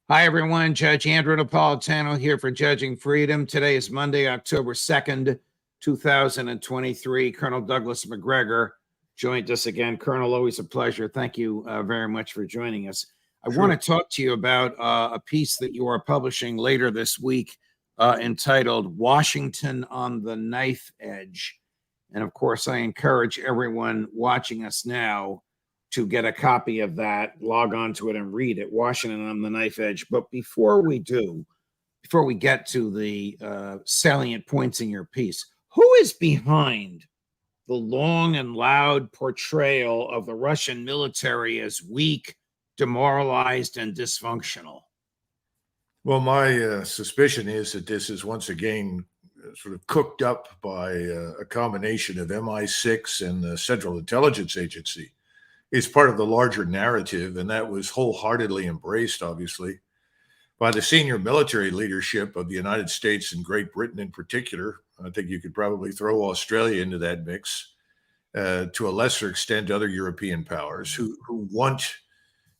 Hi, everyone. Judge Andrew Napolitano here for Judging Freedom. Today is Monday, October 2nd, 2023. Colonel Douglas Macgregor joined us again. Colonel, always a pleasure. Thank you very much for joining us. I want to talk to you about a piece that you are publishing later this week entitled Washington on the Knife Edge. And of course, I encourage everyone watching us now to get a copy of that, log on to it and read it, Washington on the Knife Edge. But before we get to the salient points in your piece, who is behind the long and loud portrayal of the Russian military as weak, demoralized, and dysfunctional? Well, my suspicion is that this is once again sort of cooked up by a combination of MI6 and the Central Intelligence Agency. It's part of the larger narrative, and that was wholeheartedly embraced, obviously, by the senior military leadership of the United States and Great Britain in particular. I think you could probably throw Australia into that mix, to a lesser extent, other European powers who want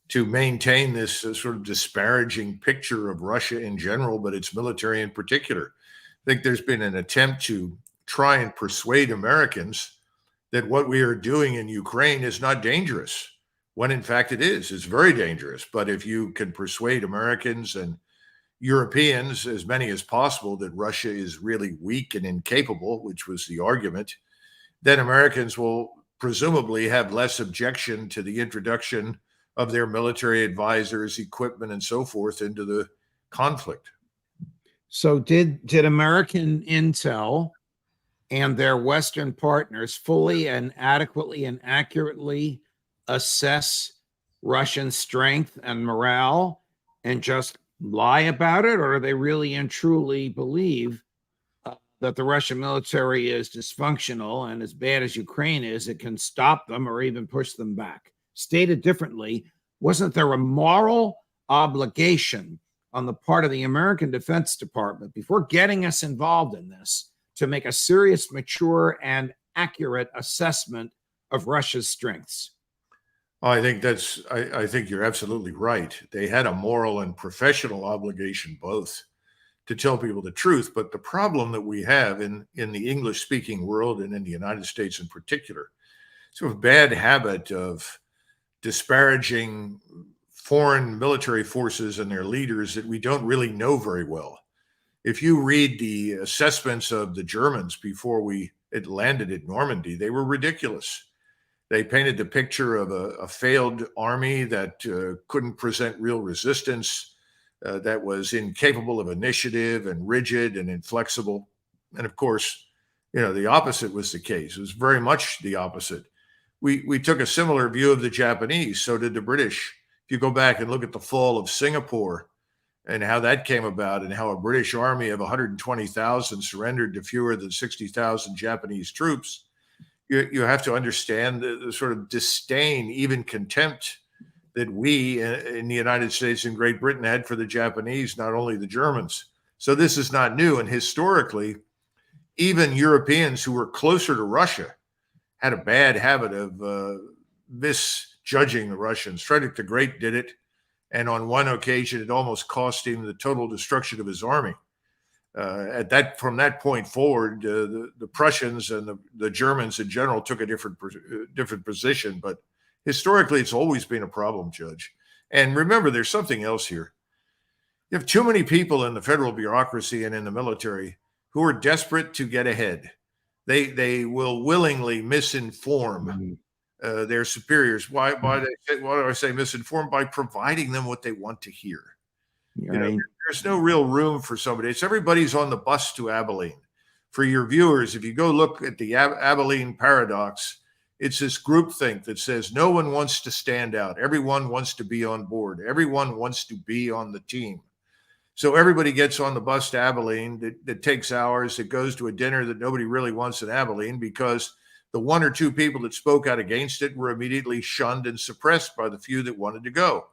to maintain this sort of disparaging picture of Russia in general, but its military in particular. I think there's been an attempt to try and persuade Americans that what we are doing in Ukraine is not dangerous, when in fact it is. It's very dangerous. But if you can persuade Americans and Europeans, as many as possible, that Russia is really weak and incapable, which was the argument, then Americans will presumably have less objection to the introduction of their military advisors, equipment, and so forth into the conflict. So did American intel and their Western partners fully and adequately and accurately assess Russian strength and morale and just lie about it? Or do they really and truly believe that the Russian military is dysfunctional, and as bad as Ukraine is, it can stop them or even push them back? Stated differently, wasn't there a moral obligation on the part of the American Defense Department before getting us involved in this to make a serious, mature, and accurate assessment of Russia's strengths? I think you're absolutely right. They had a moral and professional obligation both to tell people the truth. But the problem that we have in the English-speaking world and in the United States in particular, sort of bad habit of disparaging foreign military forces and their leaders that we don't really know very well. If you read the assessments of the Germans before it landed at Normandy, they were ridiculous. They painted the picture of a failed army that couldn't present real resistance, that was incapable of initiative and rigid and inflexible. And of course, the opposite was the case. It was very much the opposite. We took a similar view of the Japanese. So did the British. If you go back and look at the fall of Singapore and how that came about, and how a British army of 120,000 surrendered to fewer than 60,000 Japanese troops, you have to understand the sort of disdain, even contempt, that we in the United States and Great Britain had for the Japanese, not only the Germans. So this is not new. And historically, even Europeans who were closer to Russia had a bad habit of misjudging the Russians. Frederick the Great did it. And on one occasion, it almost cost him the total destruction of his army. From that point forward, the Prussians and the Germans in general took a different position. But historically, it's always been a problem, Judge. And remember, there's something else here. You have too many people in the federal bureaucracy and in the military who are desperate to get ahead. They will willingly misinform their superiors. Why do I say misinform? By providing them what they want to hear. Right. There's no real room for somebody. It's everybody's on the bus to Abilene. For your viewers, if you go look at the Abilene paradox, it's this groupthink that says no one wants to stand out. Everyone wants to be on board. Everyone wants to be on the team. So everybody gets on the bus to Abilene that takes hours. It goes to a dinner that nobody really wants in Abilene because the one or two people that spoke out against it were immediately shunned and suppressed by the few that wanted to go.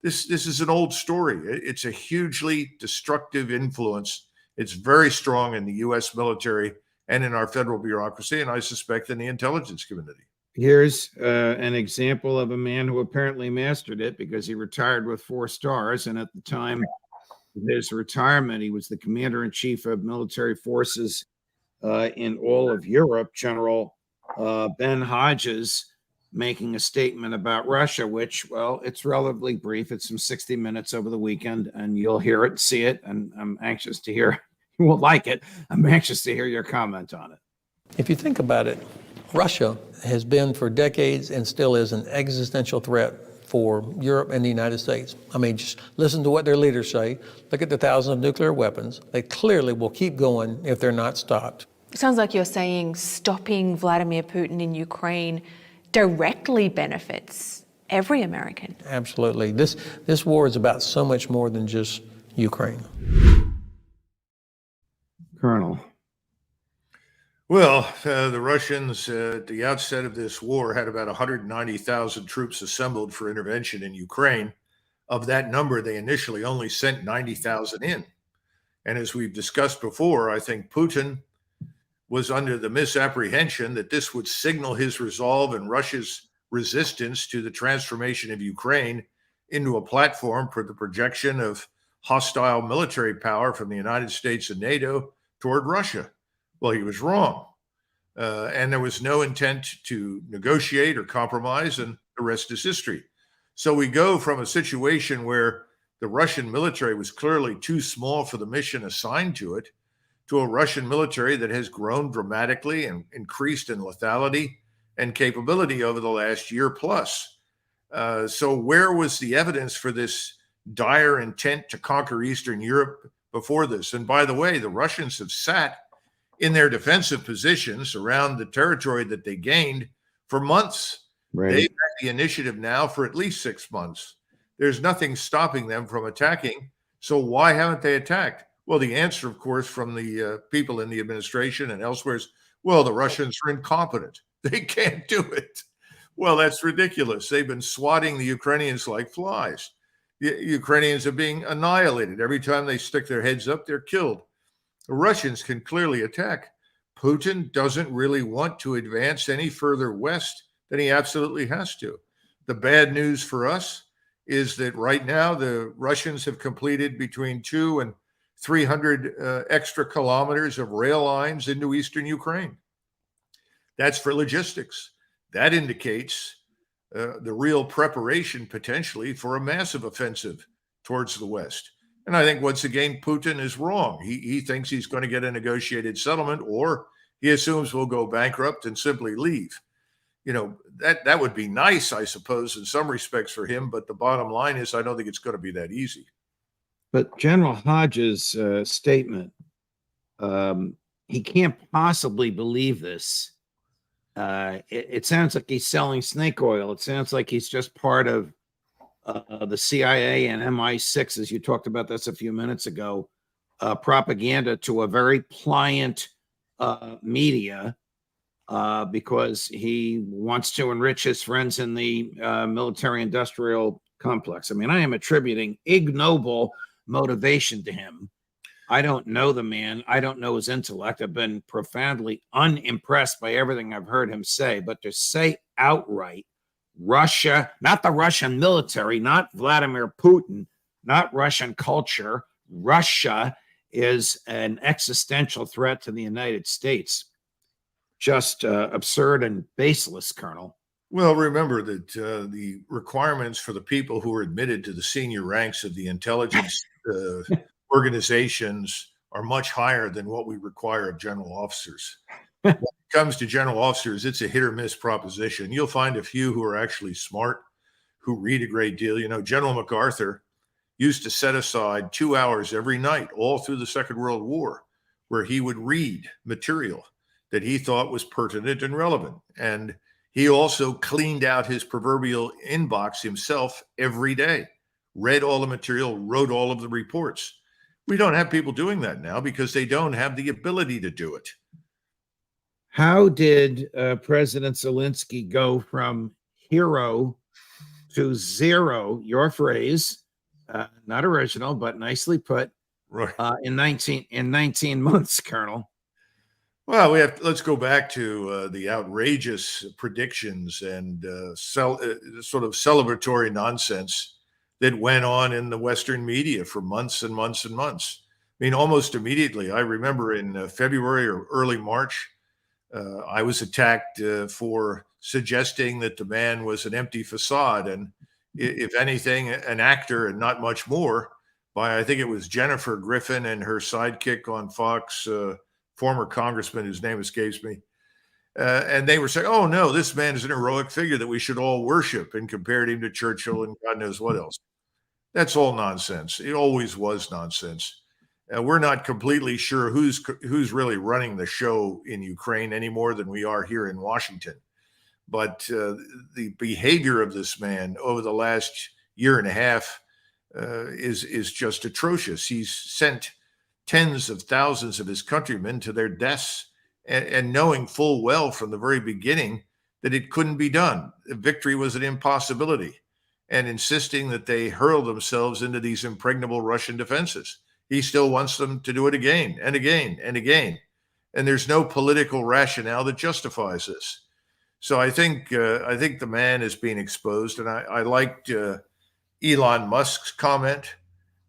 This is an old story. It's a hugely destructive influence. It's very strong in the U.S. military and in our federal bureaucracy, and I suspect in the intelligence community. Here's an example of a man who apparently mastered it because he retired with 4 stars. And at the time of his retirement, he was the commander in chief of military forces in all of Europe, General Ben Hodges, making a statement about Russia, which, well, it's relatively brief. It's some 60 minutes over the weekend, and you'll hear it and see it. And I'm anxious to hear, you will like it. I'm anxious to hear your comment on it. If you think about it, Russia has been for decades and still is an existential threat for Europe and the United States. I mean, just listen to what their leaders say. Look at the thousands of nuclear weapons. They clearly will keep going if they're not stopped. It sounds like you're saying stopping Vladimir Putin in Ukraine directly benefits every American. Absolutely. This war is about so much more than just Ukraine. Colonel. Well, the Russians at the outset of this war had about 190,000 troops assembled for intervention in Ukraine. Of that number, they initially only sent 90,000 in. And as we've discussed before, I think Putin was under the misapprehension that this would signal his resolve and Russia's resistance to the transformation of Ukraine into a platform for the projection of hostile military power from the United States and NATO toward Russia. Well, he was wrong. And there was no intent to negotiate or compromise, and the rest is history. So we go from a situation where the Russian military was clearly too small for the mission assigned to it, to a Russian military that has grown dramatically and increased in lethality and capability over the last year plus. So where was the evidence for this dire intent to conquer Eastern Europe before this? And by the way, the Russians have sat in their defensive positions around the territory that they gained for months. Right. They've had the initiative now for at least 6 months. There's nothing stopping them from attacking. So why haven't they attacked? Well, the answer, of course, from the people in the administration and elsewhere is, well, the Russians are incompetent. They can't do it. Well, that's ridiculous. They've been swatting the Ukrainians like flies. The Ukrainians are being annihilated. Every time they stick their heads up, they're killed. The Russians can clearly attack. Putin doesn't really want to advance any further west than he absolutely has to. The bad news for us is that right now the Russians have completed between 200 and 300 extra kilometers of rail lines into eastern Ukraine. That's for logistics. That indicates the real preparation potentially for a massive offensive towards the West. And I think once again, Putin is wrong. He thinks he's going to get a negotiated settlement, or he assumes we'll go bankrupt and simply leave. You know, that would be nice, I suppose, in some respects for him. But the bottom line is I don't think it's going to be that easy. But General Hodges' statement, he can't possibly believe this. It sounds like he's selling snake oil. It sounds like he's just part of the CIA and MI6, as you talked about this a few minutes ago, propaganda to a very pliant media because he wants to enrich his friends in the military-industrial complex. I mean, I am attributing ignoble motivation to him. I don't know the man. I don't know his intellect. I've been profoundly unimpressed by everything I've heard him say, but to say outright, Russia, not the Russian military, not Vladimir Putin, not Russian culture, Russia is an existential threat to the United States. Just absurd and baseless, Colonel. Well, remember that the requirements for the people who are admitted to the senior ranks of the intelligence organizations are much higher than what we require of general officers. When it comes to general officers, it's a hit or miss proposition. You'll find a few who are actually smart, who read a great deal. You know, General MacArthur used to set aside 2 hours every night all through the Second World War where he would read material that he thought was pertinent and relevant. And he also cleaned out his proverbial inbox himself every day, read all the material, wrote all of the reports. We don't have people doing that now because they don't have the ability to do it. How did President Zelenskyy go from hero to zero, your phrase, not original, but nicely put, Right. in 19 months, Colonel? Well, let's go back to the outrageous predictions and sort of celebratory nonsense that went on in the Western media for months and months and months. I mean, almost immediately, I remember in February or early March, I was attacked for suggesting that the man was an empty facade and, if anything, an actor and not much more, by I think it was Jennifer Griffin and her sidekick on Fox, former congressman whose name escapes me. And they were saying, oh, no, this man is an heroic figure that we should all worship, and compared him to Churchill and God knows what else. That's all nonsense. It always was nonsense. We're not completely sure who's really running the show in Ukraine any more than we are here in Washington. But the behavior of this man over the last year and a half is just atrocious. He's sent tens of thousands of his countrymen to their deaths, and knowing full well from the very beginning that it couldn't be done. Victory was an impossibility, and insisting that they hurl themselves into these impregnable Russian defenses. He still wants them to do it again and again and again. And there's no political rationale that justifies this. So I think the man is being exposed. And I liked Elon Musk's comment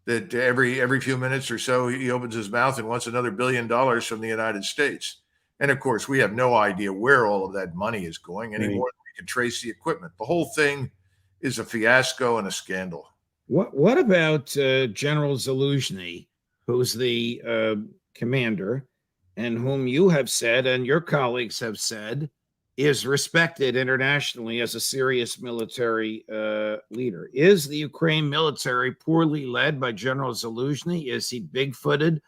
that every few minutes or so he opens his mouth and wants another $1 billion from the United States. And of course, we have no idea where all of that money is going any more than we can trace the equipment. The whole thing is a fiasco and a scandal. What about General Zelenskyy, who's the commander, and whom you have said and your colleagues have said is respected internationally as a serious military leader? Is the Ukraine military poorly led by General Zelenskyy? Is he big-footed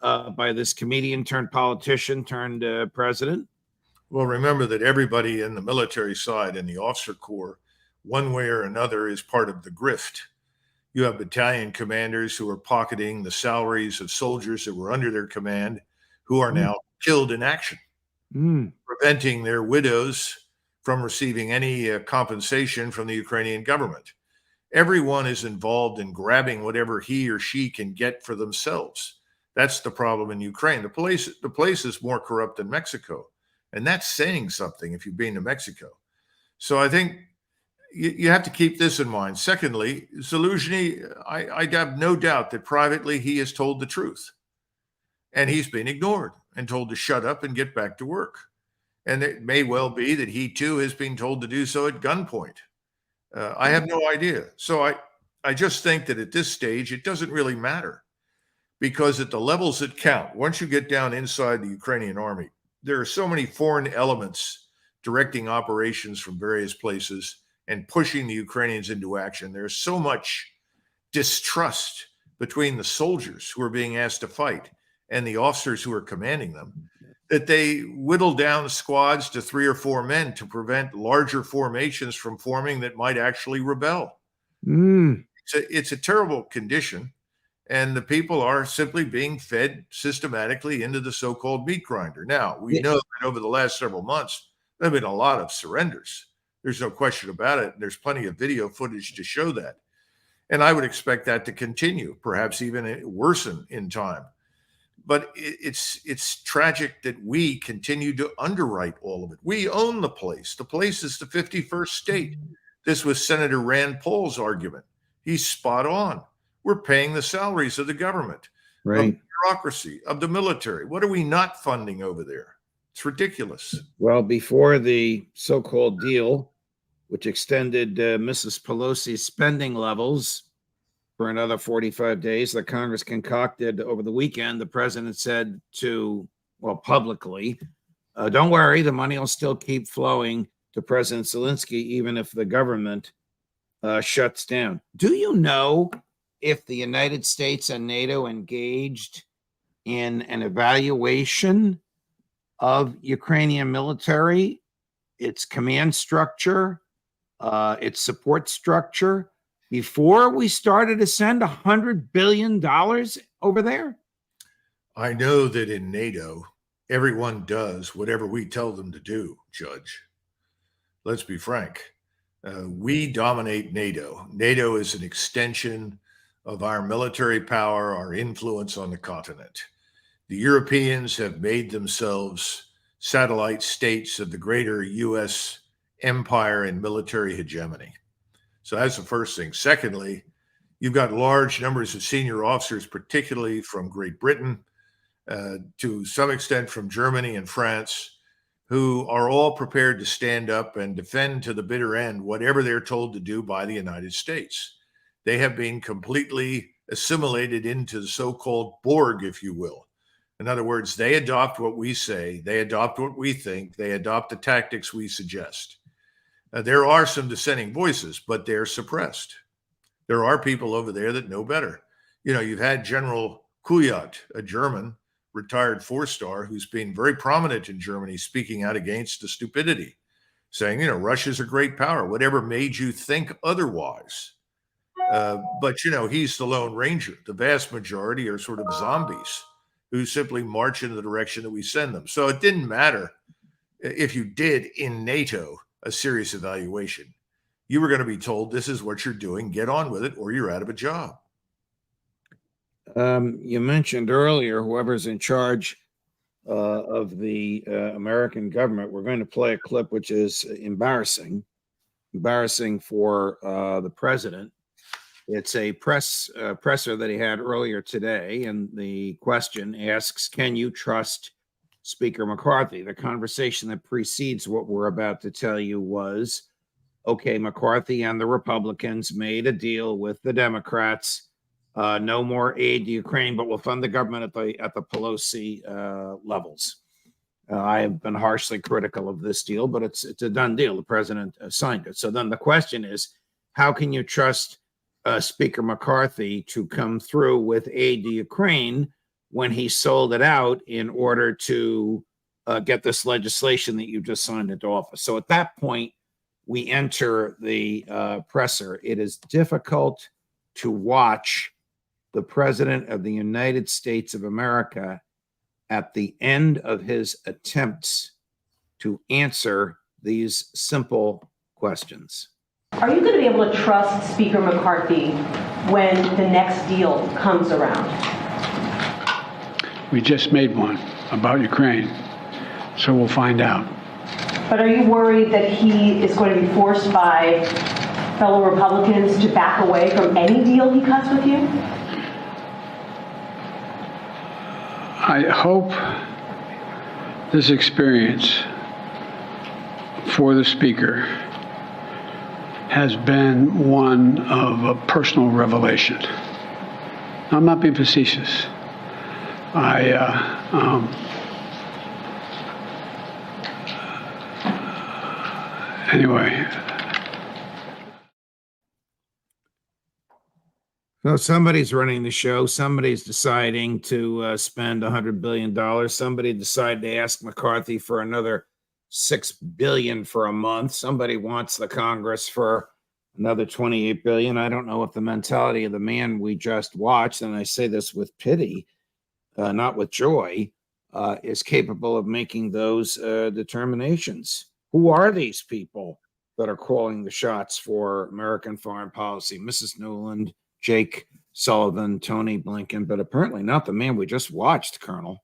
by this comedian turned politician turned president? Well, remember that everybody in the military side and the officer corps, one way or another, is part of the grift. You have battalion commanders who are pocketing the salaries of soldiers that were under their command, who are now killed in action, preventing their widows from receiving any compensation from the Ukrainian government. Everyone is involved in grabbing whatever he or she can get for themselves. That's the problem in Ukraine. The place is more corrupt than Mexico, and that's saying something if you've been to Mexico. So I think you have to keep this in mind. Secondly, Zelenskyy, I have no doubt that privately he is told the truth, and he's been ignored and told to shut up and get back to work. And it may well be that he too has been told to do so at gunpoint. I have no idea. So I just think that at this stage, it doesn't really matter, because at the levels that count, once you get down inside the Ukrainian army, there are so many foreign elements directing operations from various places and pushing the Ukrainians into action. There's so much distrust between the soldiers who are being asked to fight and the officers who are commanding them that they whittle down squads to 3 or 4 men to prevent larger formations from forming that might actually rebel. It's a terrible condition, and the people are simply being fed systematically into the so-called meat grinder. Now, we know that over the last several months, there have been a lot of surrenders. There's no question about it. There's plenty of video footage to show that. And I would expect that to continue, perhaps even worsen in time. But it's tragic that we continue to underwrite all of it. We own the place. The place is the 51st state. This was Senator Rand Paul's argument. He's spot on. We're paying the salaries of the government, of the bureaucracy, of the military. What are we not funding over there? It's ridiculous. Well, before the so-called deal, which extended Mrs. Pelosi's spending levels for another 45 days, that Congress concocted over the weekend, the president said publicly, don't worry, the money will still keep flowing to President Zelenskyy, even if the government shuts down. Do you know if the United States and NATO engaged in an evaluation of Ukrainian military, its command structure, its support structure, before we started to send $100 billion over there? I know that in NATO, everyone does whatever we tell them to do, Judge. Let's be frank. We dominate NATO. NATO is an extension of our military power, our influence on the continent. The Europeans have made themselves satellite states of the greater U.S. empire and military hegemony. So that's the first thing. Secondly, you've got large numbers of senior officers, particularly from Great Britain, to some extent from Germany and France, who are all prepared to stand up and defend to the bitter end whatever they're told to do by the United States. They have been completely assimilated into the so-called Borg, if you will. In other words, they adopt what we say, they adopt what we think, they adopt the tactics we suggest. There are some dissenting voices, but they're suppressed. There are people over there that know better. You know, you've had General Kuyat, a German retired four-star who's been very prominent in Germany, speaking out against the stupidity, saying, you know, Russia's a great power, whatever made you think otherwise. But, you know, he's the Lone Ranger. The vast majority are sort of zombies who simply march in the direction that we send them. So it didn't matter if you did in NATO a serious evaluation. You were going to be told, this is what you're doing, get on with it, or you're out of a job. You mentioned earlier, whoever's in charge of the American government, we're going to play a clip which is embarrassing for the president. It's a presser that he had earlier today, and the question asks, can you trust Speaker McCarthy? The conversation that precedes what we're about to tell you was, okay, McCarthy and the Republicans made a deal with the Democrats. No more aid to Ukraine, but we'll fund the government at the Pelosi levels. I have been harshly critical of this deal, but it's a done deal. The president signed it. So then the question is, how can you trust Speaker McCarthy to come through with aid to Ukraine when he sold it out in order to get this legislation that you just signed into office? So at that point, we enter the presser. It is difficult to watch the President of the United States of America at the end of his attempts to answer these simple questions. Are you going to be able to trust Speaker McCarthy when the next deal comes around? We just made one about Ukraine, so we'll find out. But are you worried that he is going to be forced by fellow Republicans to back away from any deal he cuts with you? I hope this experience for the Speaker has been one of a personal revelation. I'm not being facetious. Anyway. So somebody's running the show. Somebody's deciding to spend $100 billion. Somebody decided to ask McCarthy for another $6 billion for a month. Somebody wants the Congress for another $28 billion. I don't know if the mentality of the man we just watched, and I say this with pity, not with joy, is capable of making those determinations. Who are these people that are calling the shots for American foreign policy? Mrs. Newland, Jake Sullivan, Tony Blinken, but apparently not the man we just watched, Colonel.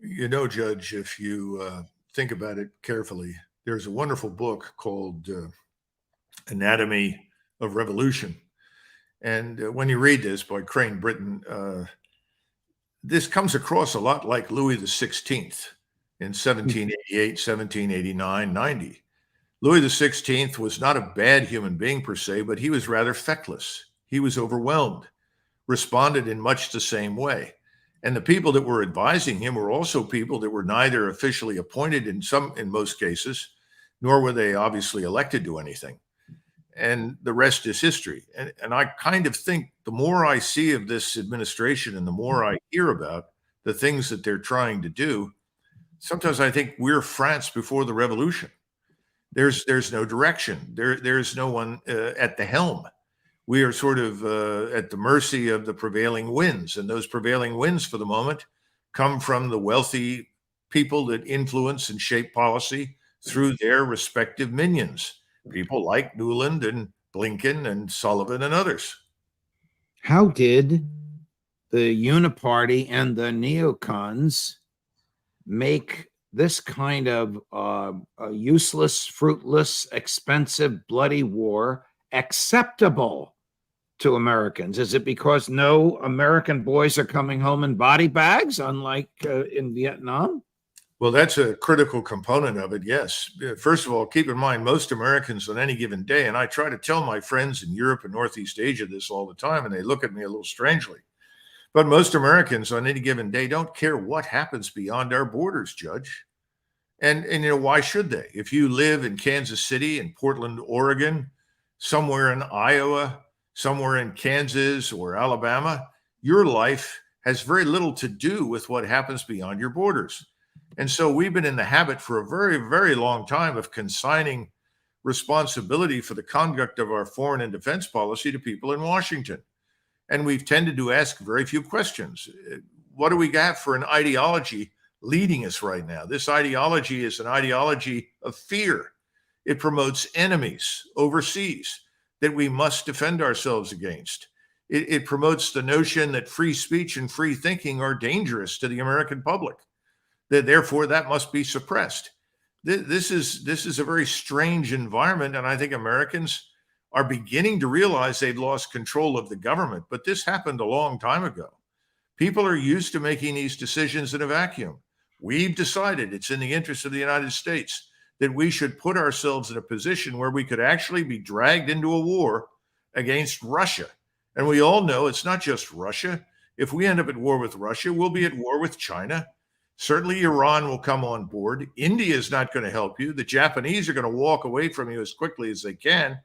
You know, Judge, if you think about it carefully, there's a wonderful book called Anatomy of Revolution. And when you read this by Crane Britton, this comes across a lot like Louis XVI in 1788, 1789, 90. Louis XVI was not a bad human being per se, but he was rather feckless. He was overwhelmed, responded in much the same way. And the people that were advising him were also people that were neither officially appointed in most cases, nor were they obviously elected to anything. And the rest is history. And I kind of think the more I see of this administration and the more I hear about the things that they're trying to do, sometimes I think we're France before the revolution. There's no direction. There's no one at the helm. We are sort of at the mercy of the prevailing winds. And those prevailing winds for the moment come from the wealthy people that influence and shape policy through their respective minions, people like Newland and Blinken and Sullivan and others. How did the Uniparty and the neocons make this kind of a useless, fruitless, expensive, bloody war acceptable to Americans? Is it because no American boys are coming home in body bags, unlike in Vietnam? Well, that's a critical component of it, yes. First of all, keep in mind, most Americans on any given day, and I try to tell my friends in Europe and Northeast Asia this all the time, and they look at me a little strangely. But most Americans on any given day don't care what happens beyond our borders, Judge. And you know, why should they? If you live in Kansas City, in Portland, Oregon, somewhere in Iowa, somewhere in Kansas or Alabama, your life has very little to do with what happens beyond your borders. And so we've been in the habit for a very, very long time of consigning responsibility for the conduct of our foreign and defense policy to people in Washington. And we've tended to ask very few questions. What do we got for an ideology leading us right now? This ideology is an ideology of fear. It promotes enemies overseas that we must defend ourselves against. It promotes the notion that free speech and free thinking are dangerous to the American public, that therefore that must be suppressed. This is a very strange environment, and I think Americans are beginning to realize they've lost control of the government, but this happened a long time ago. People are used to making these decisions in a vacuum. We've decided it's in the interest of the United States that we should put ourselves in a position where we could actually be dragged into a war against Russia. And we all know it's not just Russia. If we end up at war with Russia, we'll be at war with China. Certainly Iran will come on board. India is not going to help you. The Japanese are going to walk away from you as quickly as they can.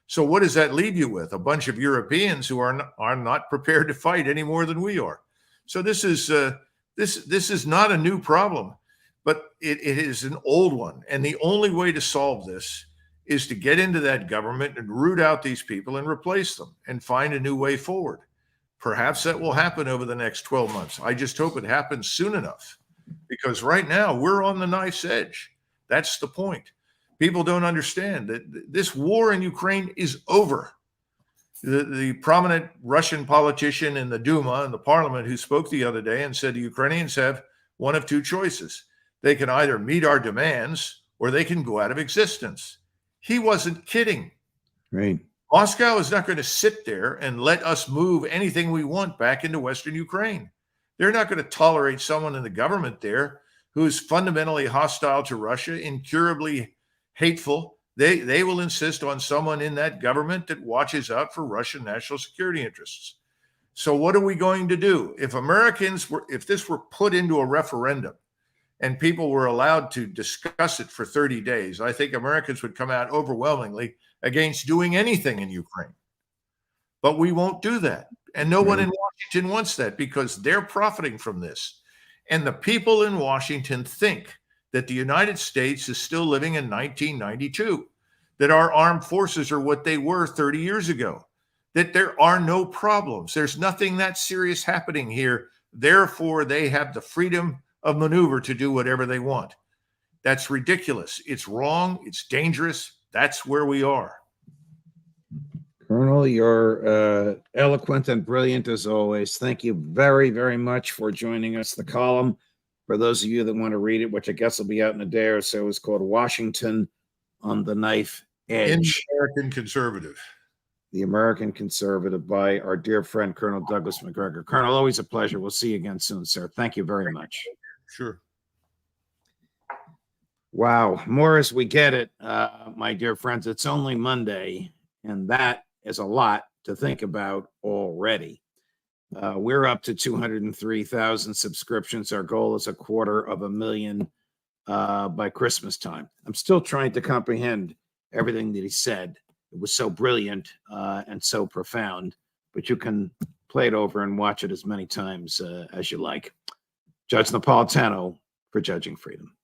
So what does that leave you with? A bunch of Europeans who are not prepared to fight any more than we are. So this is not a new problem, but it is an old one. And the only way to solve this is to get into that government and root out these people and replace them and find a new way forward. Perhaps that will happen over the next 12 months. I just hope it happens soon enough, because right now we're on the knife's edge. That's the point. People don't understand that this war in Ukraine is over. The prominent Russian politician in the Duma, in the parliament, who spoke the other day and said the Ukrainians have one of two choices. They can either meet our demands or they can go out of existence. He wasn't kidding. Right. Moscow is not going to sit there and let us move anything we want back into Western Ukraine. They're not going to tolerate someone in the government there who is fundamentally hostile to Russia, incurably hateful. They will insist on someone in that government that watches out for Russian national security interests. So what are we going to do? If this were put into a referendum and people were allowed to discuss it for 30 days, I think Americans would come out overwhelmingly against doing anything in Ukraine. But we won't do that. And no one in Washington wants that, because they're profiting from this. And the people in Washington think that the United States is still living in 1992, that our armed forces are what they were 30 years ago, that there are no problems. There's nothing that serious happening here. Therefore, they have the freedom of maneuver to do whatever they want. That's ridiculous. It's wrong. It's dangerous. That's where we are. Colonel, you're eloquent and brilliant as always. Thank you very, very much for joining us. The column, for those of you that want to read it, which I guess will be out in a day or so, is called Washington on the Knife Edge. In American Conservative. The American Conservative, by our dear friend, Colonel Douglas Macgregor. Colonel, always a pleasure. We'll see you again soon, sir. Thank you very much. Sure. Wow. More as we get it, my dear friends. It's only Monday, and that is a lot to think about already. We're up to 203,000 subscriptions. Our goal is 250,000 by Christmas time. I'm still trying to comprehend everything that he said. It was so brilliant and so profound, but you can play it over and watch it as many times as you like. Judge Napolitano for Judging Freedom.